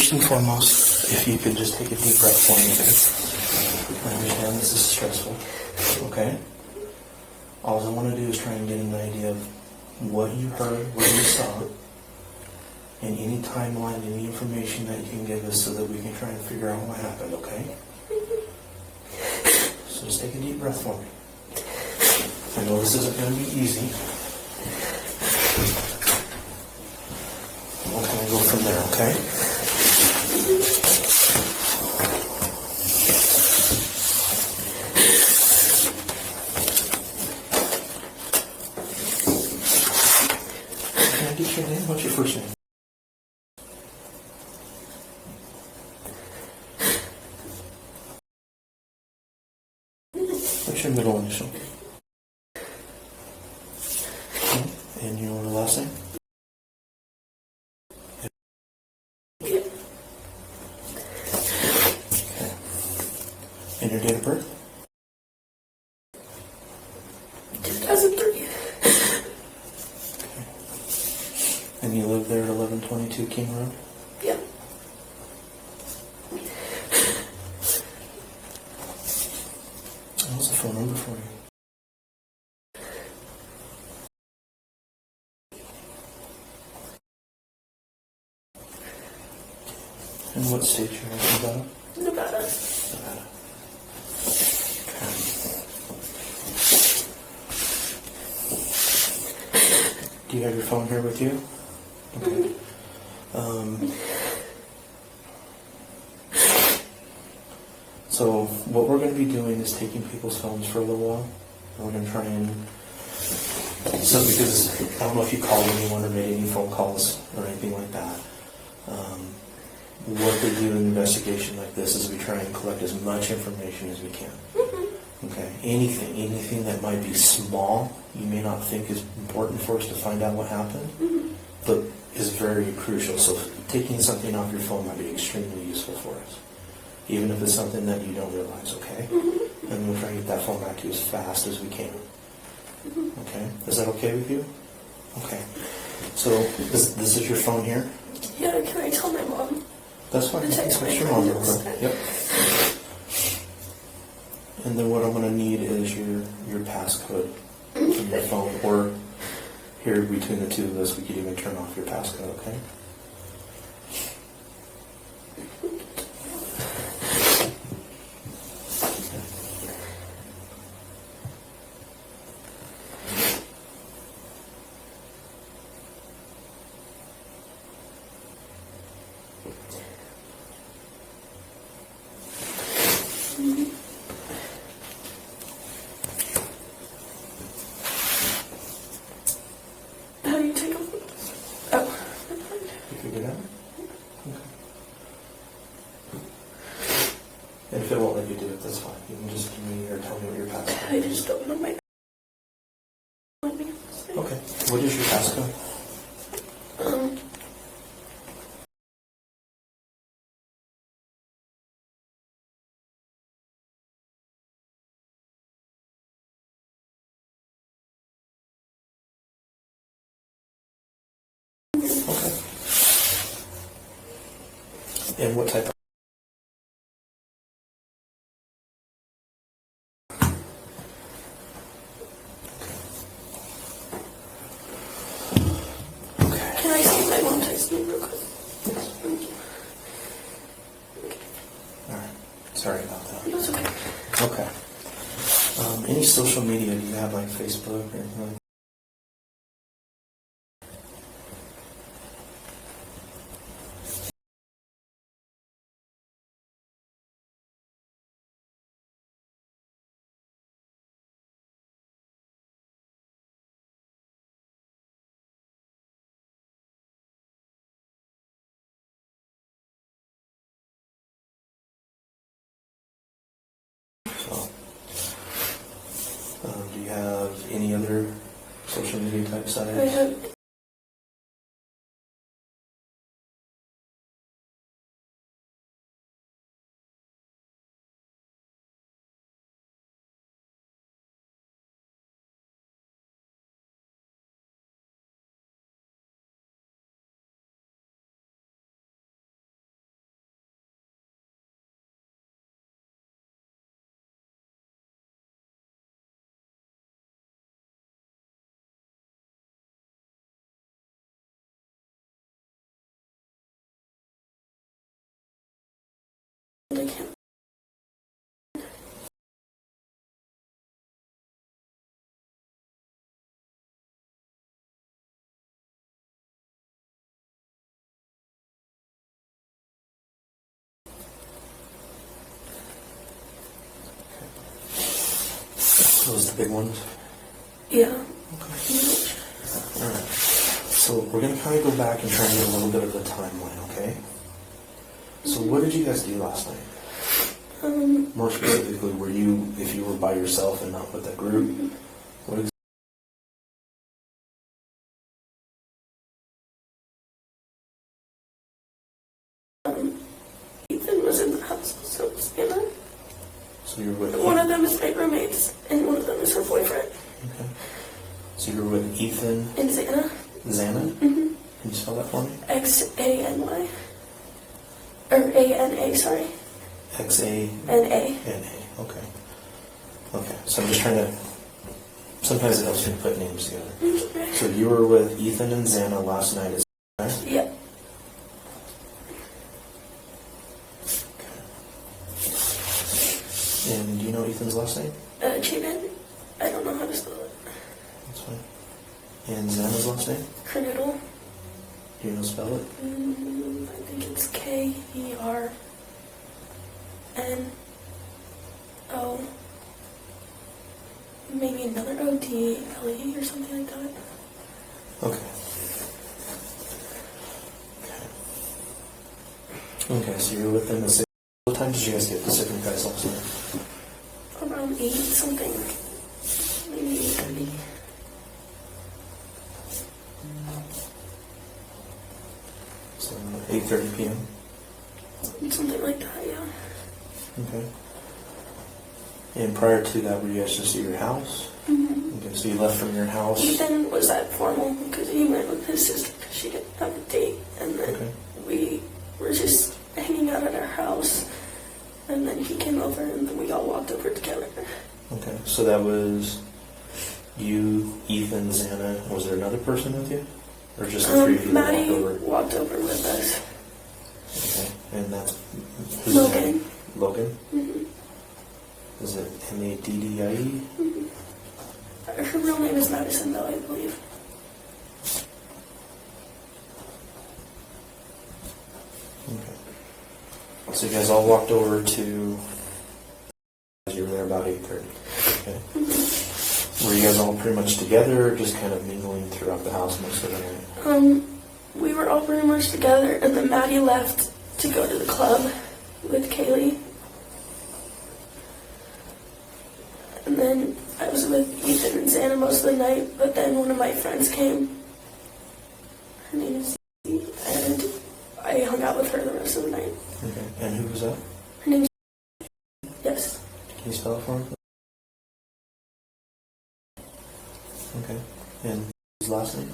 first and foremost, if you could just take a deep breath for me, okay? I understand this is stressful, okay? All I want to do is try and get an idea of what you heard, what you saw, and any timeline, any information that you can give us so that we can try and figure out what happened, okay? So just take a deep breath for me. I know this isn't going to be easy. We'll kind of go from there, okay? Can I get your name? What's your first name? What's your middle initial? And your last name? Okay. And your date of birth? 2003. Okay. And you live there at 1122 King Road? Yeah. What's the phone number for you? And what state you're in? Nevada? Nevada. Nevada. Okay. Do you have your phone here with you? Okay. So what we're going to be doing is taking people's phones for a little while. And we're going to try and... So because I don't know if you called anyone or made any phone calls or anything like that. What we do in an investigation like this is we try and collect as much information as we can. Okay, anything that might be small, you may not think is important for us to find out what happened, but is very crucial. So taking something off your phone might be extremely useful for us, even if it's something that you don't realize, okay? And we'll try and get that phone back to you as fast as we can. Okay, is that okay with you? Okay, so this is your phone here? Yeah, can I tell my mom? That's fine. Text Text my your mom real friends. quick. Yep. And then what I'm going to need is your passcode from your phone, or here between the two of us, we could even turn off your passcode, okay? How do you take them? Oh. You figured it out? Okay. And if it won't let you do it, that's fine. You can just give me or tell me what your passcode I is. just don't know my... Okay. What is your passcode? Okay. And what type of... Okay. Can I see my mom text me real quick? Thank you. All right. Sorry about that. That's okay. Okay. Any social media? Do you have like Facebook or anything like So, do you have any other social media type sites? I have I can't. Those are the big ones. Yeah. Okay. All right. So we're going to kind of go back and try and get a little bit of the timeline, okay? So what did you guys do last night? More specifically, were you, if you were by yourself and not with a group, what exactly? Ethan was in the house, so was Anna. So you were with One of them is my roommates, and one of them is her boyfriend. Okay. So you were with Ethan. And Xana. Xana? Mm-hmm. Can you spell that for me? X-A-N-Y. Or A-N-A, sorry. X-A-N-A. N-A. Okay. Okay. So I'm just trying to, sometimes it helps me put names together. Okay. So you were with Ethan and Xana last night, is that right? Yeah. And do you know Ethan's last name? Chapin. I don't know how to spell it. That's fine. And Xana's last name? Kernoodle. Do you know how to spell it? I think it's K-E-R-N-O. Maybe another O-D-L-E or something like that. Okay. Okay, so you're with them at 6. What time did you guys get to Sick and Guys last night? Around 8 something. Maybe 8:30. So 8:30 p.m. Something like that, yeah. Okay. And prior to that, were you guys just at your house? Mm-hmm. Okay, so you left from your house. Ethan was that formal because he went with his sister because she didn't have a date. And then Okay. we were just hanging out at our house. And then he came over and then we all walked over together. Okay, so that was you, Ethan, Xana. Was there another person with you? Or just the three of you that Maddie walked over? walked over with us. Okay, and that's who's Logan. that? Logan? Mm-hmm. Is it M-A-D-D-I-E? Mm-hmm. Her real name is Madison, though, I believe. Okay. So you guys all walked over to, you were there about 8:30. Okay. Were you guys all pretty much together or just kind of mingling throughout the house most of the night? We were all pretty much together, and then Maddie left to go to the club with Kaylee. And then I was with Ethan and Xana most of the night, but then one of my friends came. Her name is Zee, and I hung out with her the rest of the night. Okay. And who was that? Her name is Yes. Can you spell it for me? Okay. And his last name?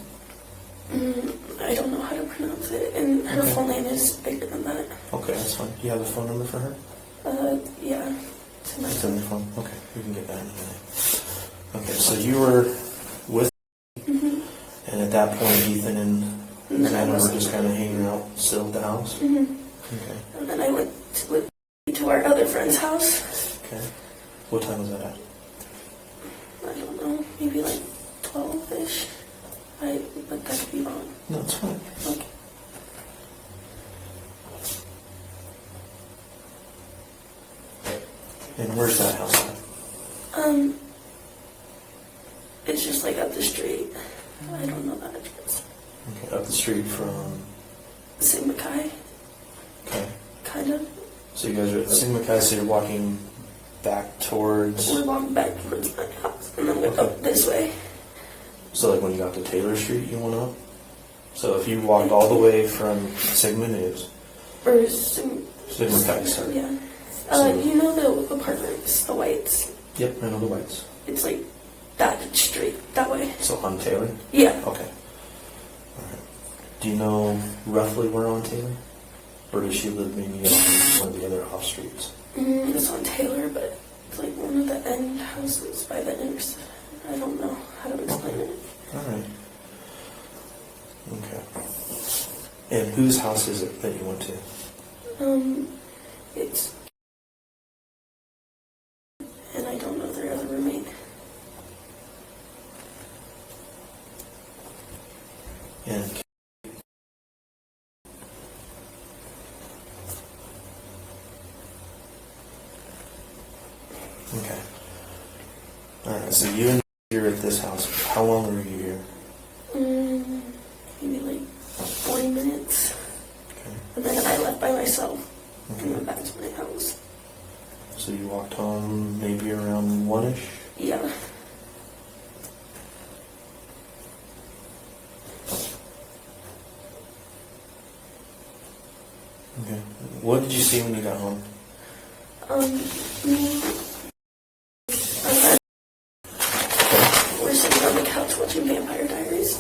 I don't know how to pronounce it, and her Okay. full name is bigger than that. Okay, that's fine. Do you have a phone number for her? Yeah. It's in the phone. Okay, we can get that in a minute. Okay, so you were with, Mm-hmm. and at that point, Ethan and And then I Xana were wasn't. just kind of hanging out still at the house? Mm-hmm. Okay. And then I went to our other friend's house. Okay. What time was that at? I don't know, maybe like 12-ish. But that could be wrong. No, it's fine. Okay. And where's that house at? It's just like up the street. I don't know that address. Okay, up the street from. Sigmakai, Okay. kind of. So you guys are at Sigmakai, so you're walking back towards. We're walking back towards my house, and then went up this way. So like when you got to Taylor Street, you went up. So if you walked all the way from Sigma News, Or Sigmakai, sorry. Yeah. So- You know the apartments, the whites? Yep, I know the whites. It's like that street, that way. So on Taylor. Yeah. Okay. All right. Do you know roughly where on Taylor, or does she live maybe on one of the other off streets? It's on Taylor, but it's like one of the end houses by the intersection. I don't know how to explain it. All right. Okay. And whose house is it that you went to? It's And okay. All right. So you and you're at this house. How long were you here? Maybe like 40 minutes. Okay. And then I left by myself and Okay. went back to my house. So you walked home maybe around 1-ish? Yeah. Okay. What did you see when you got home? Me and we're sitting on the couch watching Vampire Diaries.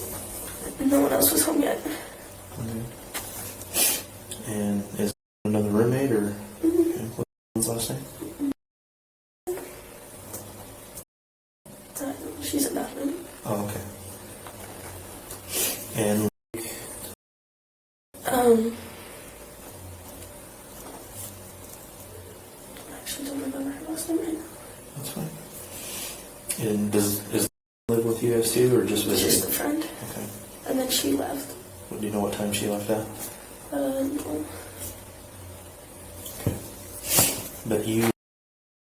No one else was home yet. Okay. And is another roommate or okay. What's last name? She's in that room. Oh, okay. And I actually don't remember her last name right now. that's fine. And is live with you guys too, or just It's visit? just a friend. Okay. And then she left. Do you know what time she left at? No. Okay. But you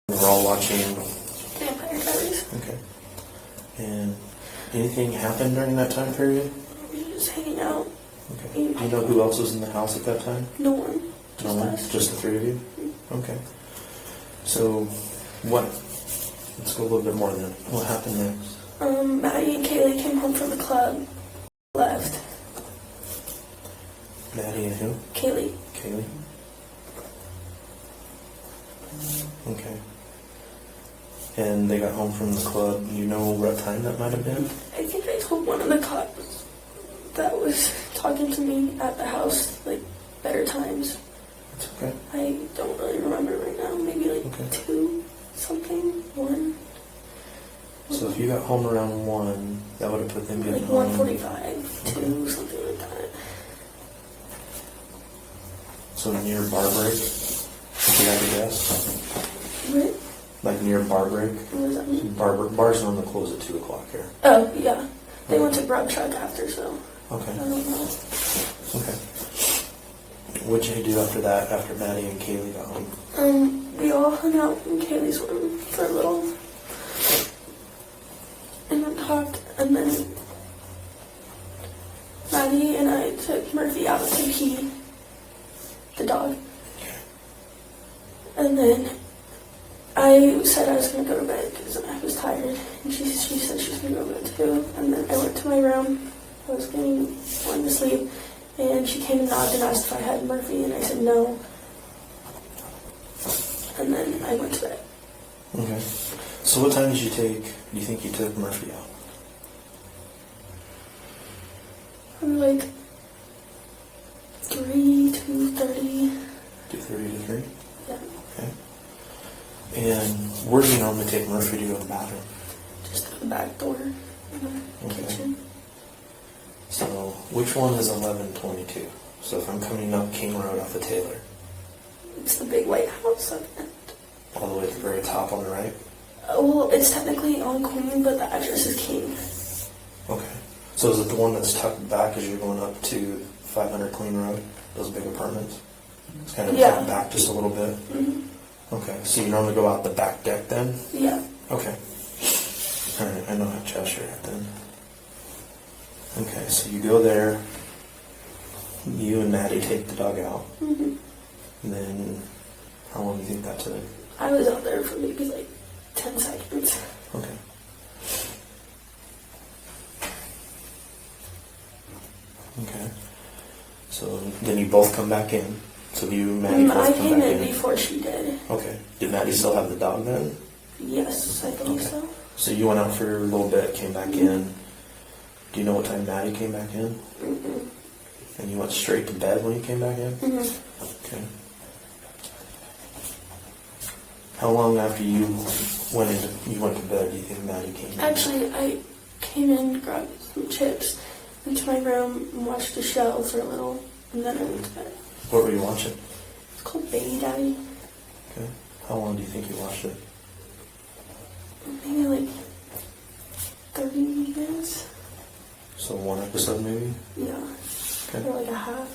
were all watching. Vampire Diaries. Okay. And anything happened during that time period? We were just hanging out. Okay. Do you know who else was in the house at that time? No one. No Just one? us. Just the three of you? Okay. So, let's go a little bit more then. What happened next? Maddie and Kaylee came home from the club. Left. Maddie and who? Kaylee. Kaylee? Okay. And they got home from the club. You know what time that might have been? I think I told one of the cops that was talking to me at the house, like, better times. That's okay. I don't really remember right now. Maybe like Okay. 2 something, 1. So if you got home around 1, that would have put them Like getting home. 1:45, 2, something like that. So near bar break? If you had to guess? What? Like near bar break? What does that mean? Bars normally close at 2 o'clock here. Oh, yeah. They went to Grub Truck after, so Okay. I don't know. Okay. What'd you do after that, after Maddie and Kaylee got home? We all hung out in Kaylee's room for a little. And then talked, and then Maddie and I took Murphy out to pee, the dog. And then I said I was going to go to bed because I was tired. And she said she was going to go to bed too. And then I went to my room. I was wanting to sleep. And she came and knocked and asked if I had Murphy. And I said no. And then I went to bed. Okay. So what time do you think you took Murphy out? I'm like 3 to 30. 2:30 to 3? Yeah, Okay. And where do you normally take Murphy to go to the bathroom? just at the back door in the Okay. kitchen. So which one is 1122? So if I'm coming up King Road off the Taylor, It's the big white house at the end. all the way to the very top on the right? Well, it's technically on Queen, but the address is King. Okay. So is it the one that's tucked back as you're going up to 500 Queen Road? Those big apartments? It's kind of Yeah. tucked back just a little bit? Hmm. Okay. So you normally go out the back deck then? Yeah. Okay. All right. I know how Cheshire at then. Okay. So you go there. You and Maddie take the dog out. Hmm. And then how long do you think that took? I was out there for maybe like 10 seconds. Okay. Okay. So then you both come back in. So you and Maddie I both come came back in in. before she did. Okay. Did Maddie still have the dog then? Yes, I believe Okay. so. So you went out for a little bit, came back in. Do you know what time Maddie came back in? Mm-mm. And you went straight to bed when you came back in? Hmm. Okay. How long after you went to bed do you think Maddie came in? Actually, I came in, grabbed some chips into my room, and watched the show for a little, and then I went to bed. What were you watching? It's called Baby Daddy. Okay. How long do you think you watched it? Maybe like 30 minutes. So one episode maybe? Yeah. Okay. Or like a half.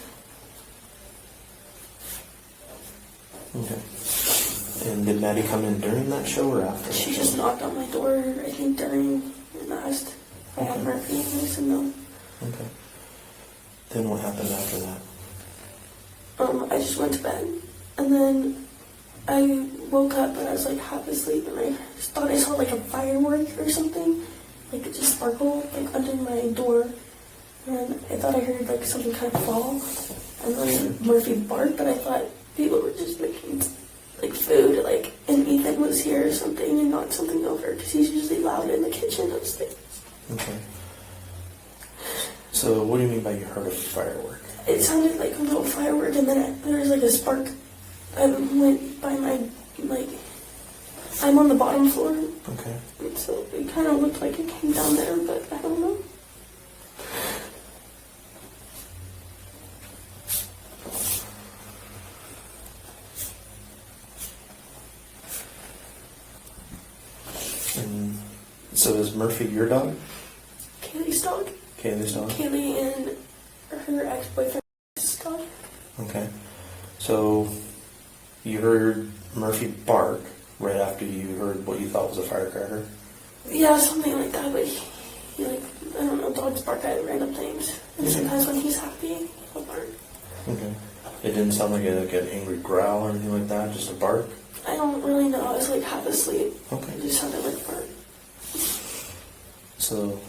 Okay. And did Maddie come in during that show or after? She just knocked on my door, I think, during and asked if I had Murphy, and I said no. Okay. Then what happened after that? I just went to bed, and then I woke up, and I was like half asleep, and I just thought I saw like a firework or something, like it just sparkled like under my door, and I thought I heard like something kind of fall, and then Murphy barked, but I thought people were just making like food, like, and Ethan was here or something and knocked something over because he's usually loud in the kitchen upstairs. Okay. So what do you mean by you heard a firework? It sounded like a little firework, and then there was like a spark. I went by my, like, I'm on the bottom floor. Okay. And so it kind of looked like it came down there, but I don't know. And so is Murphy your dog? Kaylee's dog. Kaylee's dog? Kaylee and her ex-boyfriend's dog. Okay. So you heard Murphy bark right after you heard what you thought was a firecracker? Yeah, something like that, but he like, I don't know, dogs bark at random things. And sometimes when he's happy, he'll bark. Okay. It didn't sound like an angry growl or anything like that, just a bark? I don't really know. I was like half asleep. Okay. It just sounded like a bark. So,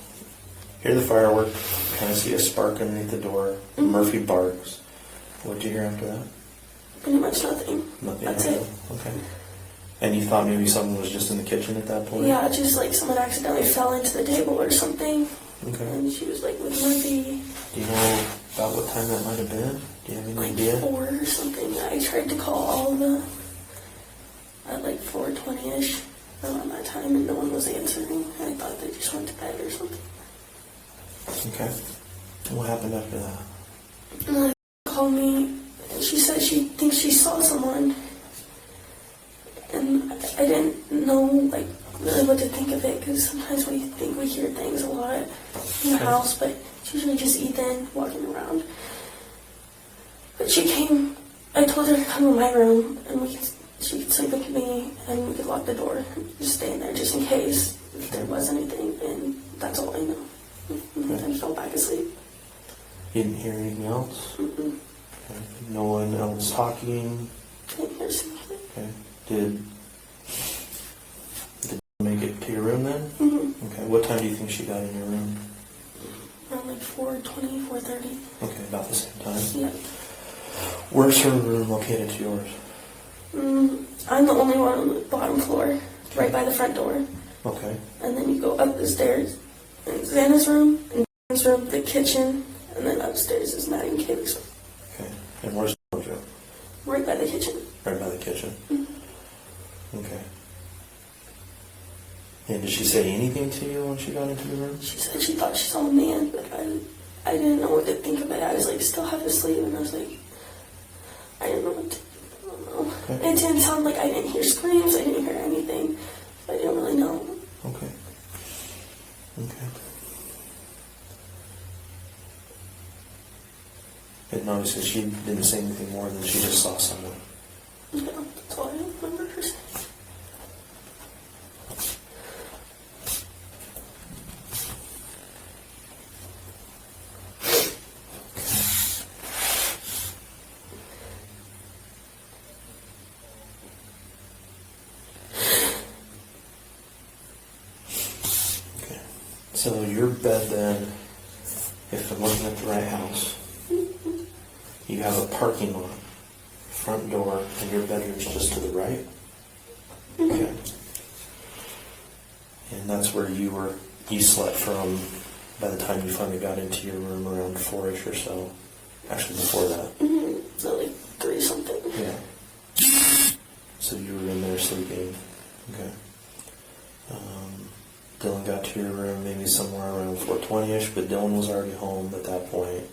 hear the firework, kind of see a spark underneath the door. Murphy barks. What'd you hear after that? Pretty much nothing. Nothing. That's after it. that? Okay. And you thought maybe someone was just in the kitchen at that point? Yeah, just like someone accidentally fell into the table or something. Okay. And she was like with Murphy. Do you know about what time that might have been? Do you have any Like idea? 4 or something. I tried to call all the at like 4:20ish around that time, and no one was answering. I thought they just went to bed or something. Okay. And what happened after that? And then she called me, and she said she thinks she saw someone, and I didn't know like really what to think of it, because sometimes we think we hear things a lot in the house, but it's usually just Ethan walking around. But she came. I told her to come to my room, and she could sleep with me, and we could lock the door and just stay in there just in case if there was anything, and that's all I know. And then I fell back asleep. You didn't hear anything else? Mm-mm. Okay. No one else talking? Didn't hear something. Okay. Did you make it to your room then? Mm-hmm. Okay. What time do you think she got in your room? Around like 4:20, 4:30. Okay, about the same time. Yeah. Where's her room located to yours? I'm the only one on the bottom floor, right by the front door. Okay. And then you go up the stairs, and Xana's room, and Dan's room, the kitchen, and then upstairs is Maddie and Kaylee's room. Okay. And where's the room? Right by the kitchen. Right by the kitchen. Mm-hmm. Okay. And did she say anything to you when she got into the room? She said she thought she saw a man, but I didn't know what to think of it. I was like still half asleep, and I was like, I didn't know what to, I don't know. Okay. It didn't sound like I didn't hear screams, I didn't hear anything. I didn't really know. Okay. Okay. And obviously she didn't say anything more than she just saw someone. Yeah, that's all I remember her saying. Okay. So your bed then, if I'm looking at the right house, you have a parking lot, front door, and your bedroom's just to the right? Okay. And that's where you slept from by the time you finally got into your room around 4-ish or so. Actually before that. Mm-hmm. So like 3 something. Yeah. So you were in there sleeping. Okay. Dylan got to your room maybe somewhere around 4:20ish, but Dylan was already home at that point.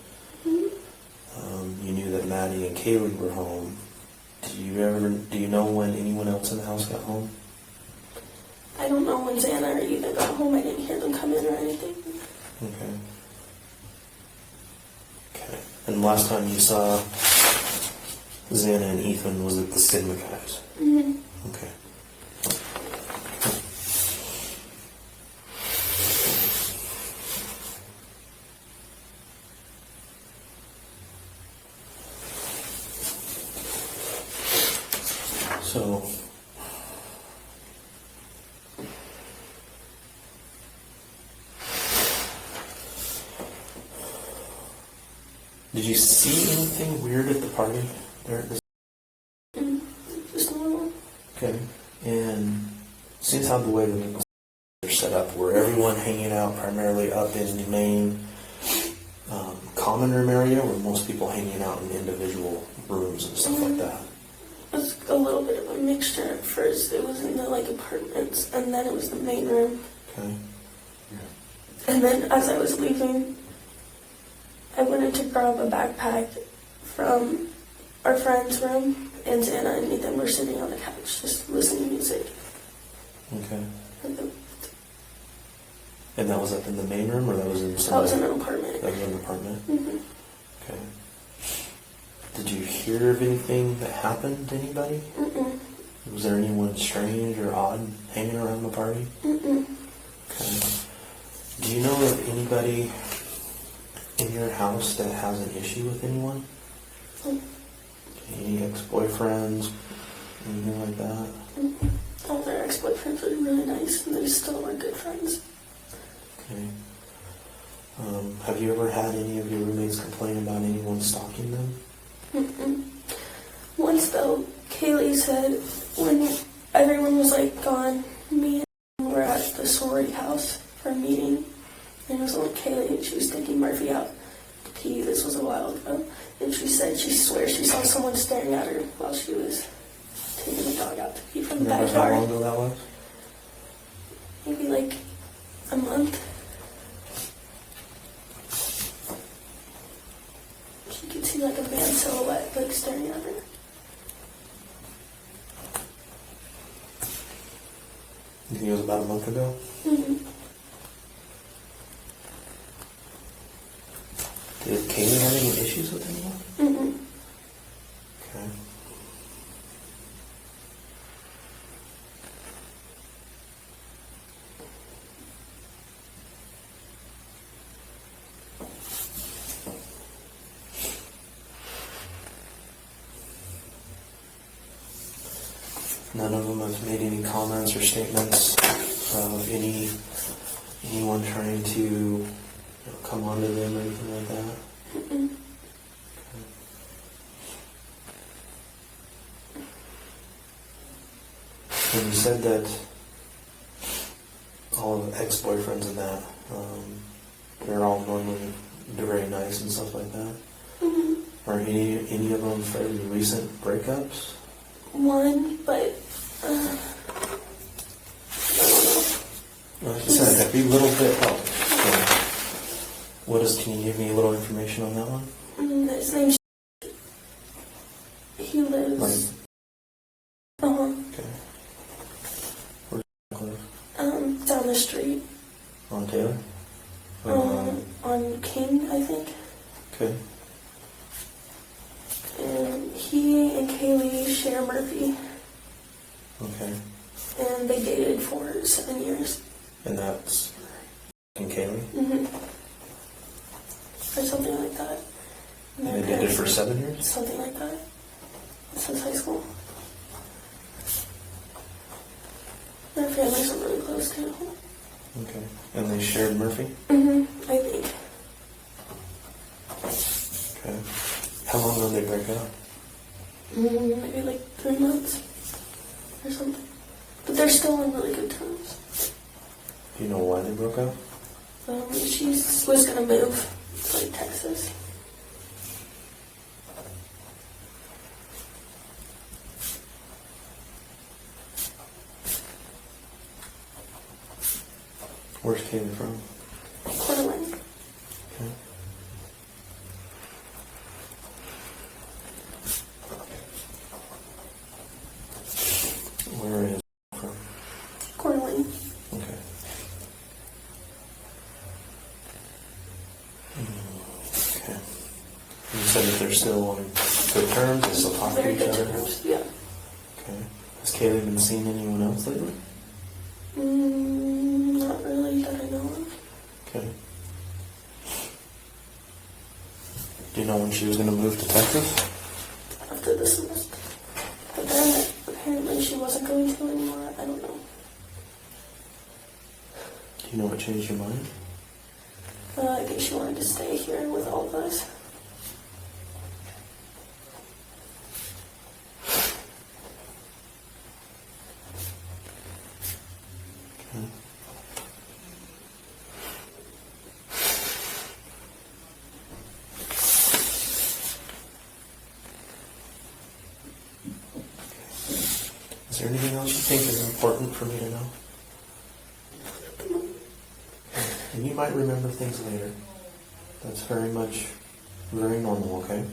You knew that Maddie and Kaylee were home. Do you know when anyone else in the house got home? I don't know when Xana or Ethan got home. I didn't hear them come in or anything. Okay. And the last time you saw Xana and Ethan was at the Sigma guys. Mm-hmm. Okay. So, did you see anything weird at the party there at the Just normal. Okay. And since how the way the are set up, were everyone hanging out primarily up in the main common room area, or most people hanging out in individual rooms and stuff like that? It was a little bit of a mixture. At first, it was in the apartments, and then it was the main room. Okay. And then as I was leaving, I went in to grab a backpack from our friend's room, and Xana and Ethan were sitting on the couch just listening to music. Okay. And then, And that was up in the main room, or that was in some? that was in an apartment. That was in an apartment. Mm-hmm. Okay. Did you hear of anything that happened to anybody? Mm-mm. Was there anyone strange or odd hanging around the party? Mm-mm. Okay. Do you know of anybody in your house that has an issue with anyone? Mm. Any ex-boyfriends? Anything like that? Mm-mm. All their ex-boyfriends were really nice, and they still were good friends. Okay. Have you ever had any of your roommates complain about anyone stalking them? Mm-mm. Once though, Kaylee said when everyone was gone, me and were at the sorority house for a meeting, and it was only Kaylee, and she was taking Murphy out to pee. This was a while ago, and she said she swears she saw someone staring at her while she was taking the dog out to pee from the Remember how long backyard. ago that was? Maybe a month. She could see a man silhouette staring at her. You think it was about a month ago? Mm-hmm. Did Kaylee have any issues with anyone? Mm-hmm. Okay. None of them have made any comments or statements of anyone trying to come onto them or anything like that. Mm-mm. And you said that all of the ex-boyfriends and that, they're all normally very nice and stuff like that. Mm-hmm. Are any of them fairly recent breakups? One, but I don't know. Like I said, every little bit helps. So, can you give me a little information on that one? His name's he lives Okay. Where's he live? down the street. On Taylor? On King, I think. Okay. And he and Kaylee share Murphy, Okay. and they dated for 7 years. And that's in Kaylee? Mm-hmm. Or something like that. And they did it for 7 years? Something like that. Since high school. Their families are really close too. Okay. And they shared Murphy? Mm-hmm. I think. Okay. How long ago did they break up? Maybe 3 months or something. But they're still on really good terms. Do you know why they broke up? She was gonna move to Texas. Where's Kaylee from? Coeur d'Alene. Okay. Where is it from? Coeur d'Alene. Okay. Okay. if they're still on good terms, they still talk to Very each good other? terms, yeah. Okay. Has Kaylee been seeing anyone else lately? Not really that I know of. Okay. Do you know when she was going to move to Texas? After the semester. But then apparently she wasn't going to anymore. I don't know. Do you know what changed your mind? I think she wanted to stay here with all of us. Okay. Is there anything else you think is important for me to know? And you might remember things later. That's very normal, okay?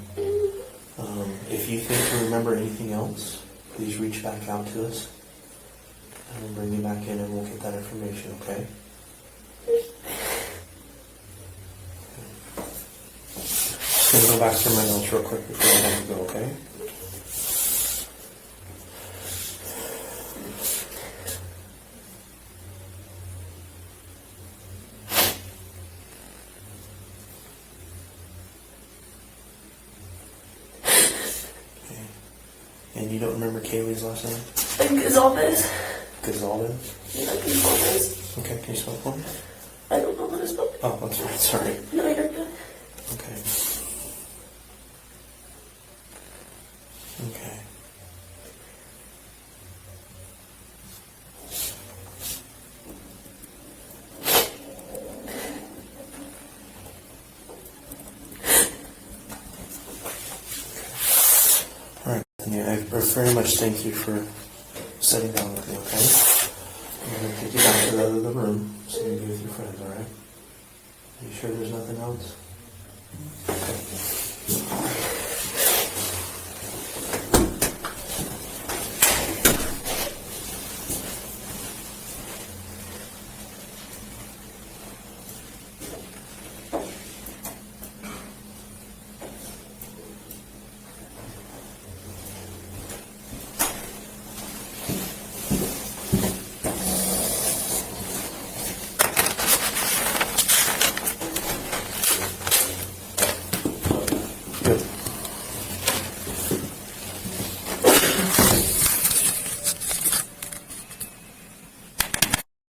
If you think you remember anything else, please reach back out to us. And we'll bring you back in and we'll get that information, okay? Just going to go back through my notes real quick before I let you go, okay? And you don't remember Kaylee's last name? I think it's all this. Gonzalez? Yeah, I think it's all this. Okay, can you spell it for me? I don't know what it's about. Oh, that's right, sorry. No, you're good. Okay. Okay. All right, Anthony, I very much thank you for sitting down with me, okay? I'm going to take you down to the other room so you can be with your friends, all right? Are you sure there's nothing else? Okay.